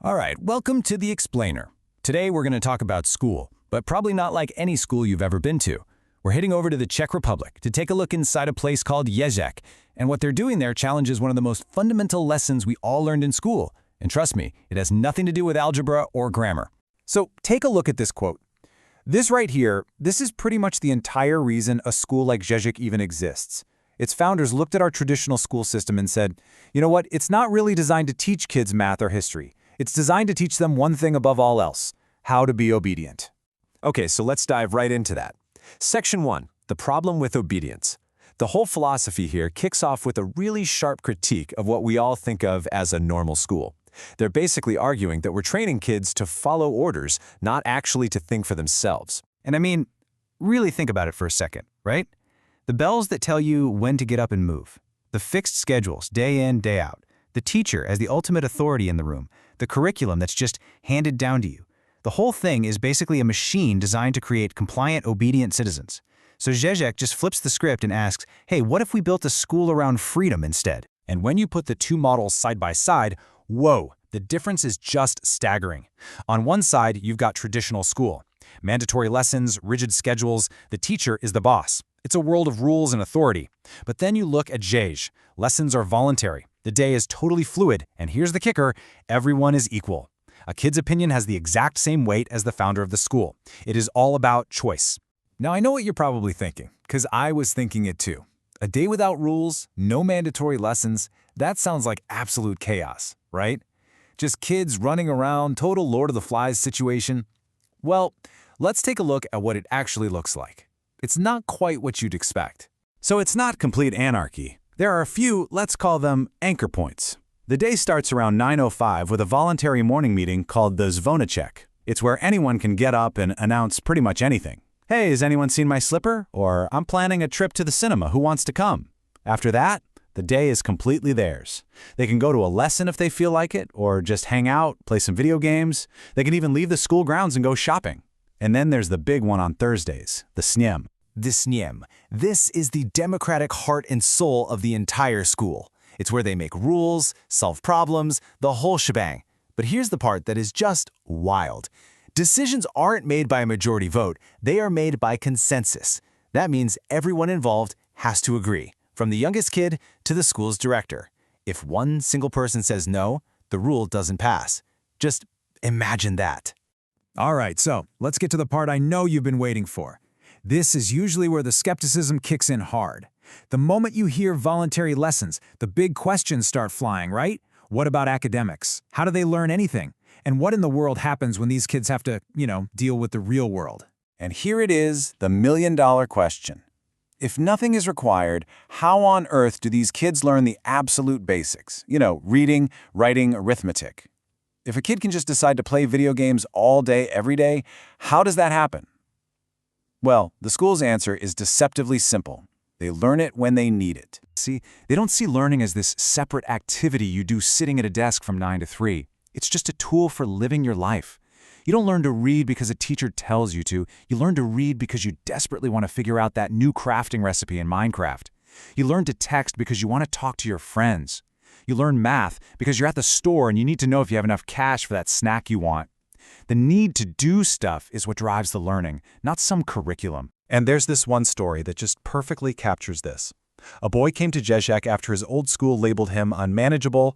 All right, welcome to The Explainer. Today we're going to talk about school, but probably not like any school you've ever been to. We're heading over to the Czech Republic to take a look inside a place called Ježek, and what they're doing there challenges one of the most fundamental lessons we all learned in school. And trust me, it has nothing to do with algebra or grammar. So take a look at this quote. This right here, this is pretty much the entire reason a school like Ježek even exists. Its founders looked at our traditional school system and said, you know what, it's not really designed to teach kids math or history. It's designed to teach them one thing above all else, how to be obedient. Okay, so let's dive right into that. Section 1, the problem with obedience. The whole philosophy here kicks off with a really sharp critique of what we all think of as a normal school. They're basically arguing that we're training kids to follow orders, not actually to think for themselves. And I mean, really think about it for a second, right? The bells that tell you when to get up and move, the fixed schedules, day in, day out, the teacher as the ultimate authority in the room, the curriculum that's just handed down to you. The whole thing is basically a machine designed to create compliant, obedient citizens. So Ježek just flips the script and asks, hey, what if we built a school around freedom instead? And when you put the two models side by side, whoa, the difference is just staggering. On one side, you've got traditional school. Mandatory lessons, rigid schedules, the teacher is the boss. It's a world of rules and authority. But then you look at Ježek. Lessons are voluntary. The day is totally fluid, and here's the kicker, everyone is equal. A kid's opinion has the exact same weight as the founder of the school. It is all about choice. Now I know what you're probably thinking, because I was thinking it too. A day without rules, no mandatory lessons, that sounds like absolute chaos, right? Just kids running around, total Lord of the Flies situation. Well, let's take a look at what it actually looks like. It's not quite what you'd expect. So it's not complete anarchy. There are a few, let's call them, anchor points. The day starts around 9:05 with a voluntary morning meeting called the Zvoneček. It's where anyone can get up and announce pretty much anything. Hey, has anyone seen my slipper? Or I'm planning a trip to the cinema, who wants to come? After that, the day is completely theirs. They can go to a lesson if they feel like it, or just hang out, play some video games. They can even leave the school grounds and go shopping. And then there's the big one on Thursdays, the SNIEM. The SNIEM. This is the democratic heart and soul of the entire school. It's where they make rules, solve problems, the whole shebang. But here's the part that is just wild. Decisions aren't made by a majority vote, they are made by consensus. That means everyone involved has to agree, from the youngest kid to the school's director. If one single person says no, the rule doesn't pass. Just imagine that. All right, so let's get to the part I know you've been waiting for. This is usually where the skepticism kicks in hard. The moment you hear voluntary lessons, the big questions start flying, right? What about academics? How do they learn anything? And what in the world happens when these kids have to, deal with the real world? And here it is, the million-dollar question. If nothing is required, how on earth do these kids learn the absolute basics? Reading, writing, arithmetic. If a kid can just decide to play video games all day, every day, how does that happen? Well, the school's answer is deceptively simple. They learn it when they need it. See, they don't see learning as this separate activity you do sitting at a desk from 9 to 3. It's just a tool for living your life. You don't learn to read because a teacher tells you to. You learn to read because you desperately want to figure out that new crafting recipe in Minecraft. You learn to text because you want to talk to your friends. You learn math because you're at the store and you need to know if you have enough cash for that snack you want. The need to do stuff is what drives the learning, not some curriculum. And there's this one story that just perfectly captures this. A boy came to Ježek after his old school labeled him unmanageable,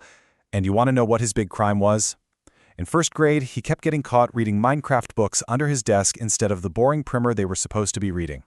and you want to know what his big crime was? In first grade, he kept getting caught reading Minecraft books under his desk instead of the boring primer they were supposed to be reading.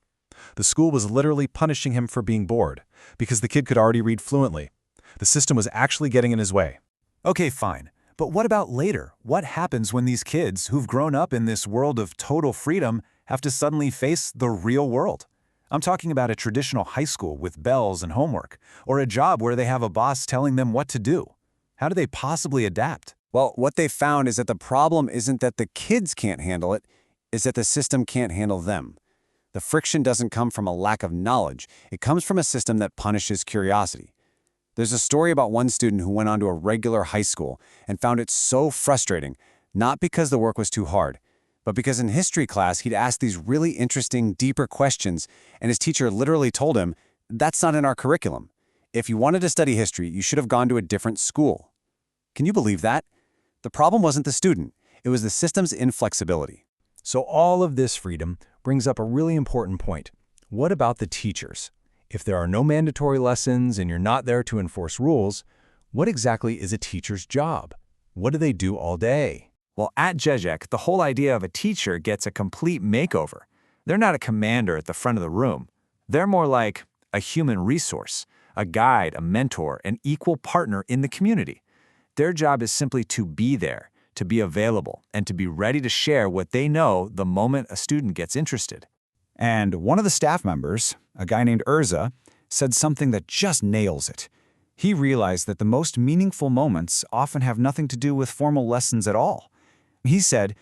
The school was literally punishing him for being bored, because the kid could already read fluently. The system was actually getting in his way. Okay, fine. But what about later? What happens when these kids, who've grown up in this world of total freedom, have to suddenly face the real world? I'm talking about a traditional high school with bells and homework, or a job where they have a boss telling them what to do. How do they possibly adapt? Well, what they found is that the problem isn't that the kids can't handle it, it's that the system can't handle them. The friction doesn't come from a lack of knowledge, it comes from a system that punishes curiosity. There's a story about one student who went on to a regular high school and found it so frustrating, not because the work was too hard, but because in history class he'd asked these really interesting, deeper questions, and his teacher literally told him, "That's not in our curriculum. If you wanted to study history, you should have gone to a different school." Can you believe that? The problem wasn't the student. It was the system's inflexibility. So all of this freedom brings up a really important point. What about the teachers? If there are no mandatory lessons and you're not there to enforce rules, what exactly is a teacher's job? What do they do all day? Well, at Ježek, the whole idea of a teacher gets a complete makeover. They're not a commander at the front of the room. They're more like a human resource, a guide, a mentor, an equal partner in the community. Their job is simply to be there, to be available, and to be ready to share what they know the moment a student gets interested. And one of the staff members, a guy named Urza, said something that just nails it. He realized that the most meaningful moments often have nothing to do with formal lessons at all. He said,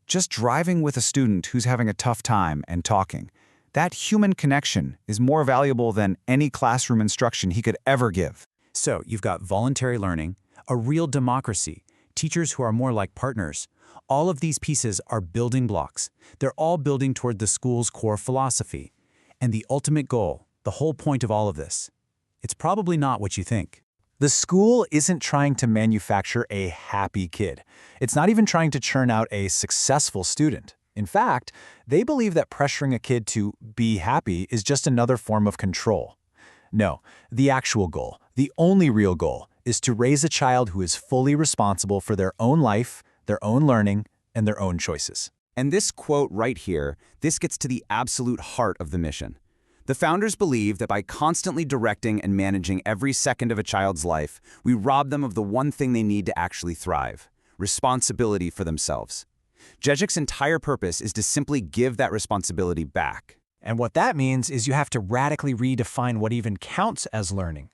just driving with a student who's having a tough time and talking, that human connection is more valuable than any classroom instruction he could ever give. So you've got voluntary learning, a real democracy, teachers who are more like partners. All of these pieces are building blocks. They're all building toward the school's core philosophy. And the ultimate goal, the whole point of all of this, it's probably not what you think. The school isn't trying to manufacture a happy kid. It's not even trying to churn out a successful student. In fact, they believe that pressuring a kid to be happy is just another form of control. No, the actual goal, the only real goal, is to raise a child who is fully responsible for their own life, their own learning, and their own choices. And this quote right here, this gets to the absolute heart of the mission. The founders believe that by constantly directing and managing every second of a child's life, we rob them of the one thing they need to actually thrive: responsibility for themselves. Ježek's entire purpose is to simply give that responsibility back. And what that means is you have to radically redefine what even counts as learning.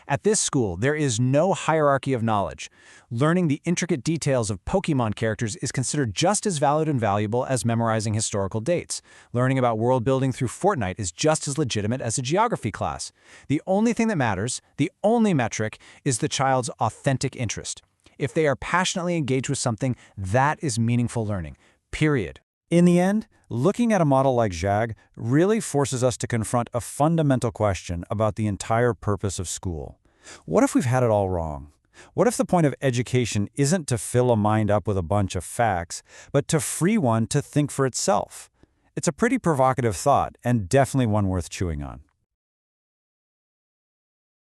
At this school, there is no hierarchy of knowledge. Learning the intricate details of Pokemon characters is considered just as valid and valuable as memorizing historical dates. Learning about world building through Fortnite is just as legitimate as a geography class. The only thing that matters, the only metric, is the child's authentic interest. If they are passionately engaged with something, that is meaningful learning. Period. In the end, looking at a model like Ježek really forces us to confront a fundamental question about the entire purpose of school. What if we've had it all wrong? What if the point of education isn't to fill a mind up with a bunch of facts, but to free one to think for itself? It's a pretty provocative thought, and definitely one worth chewing on.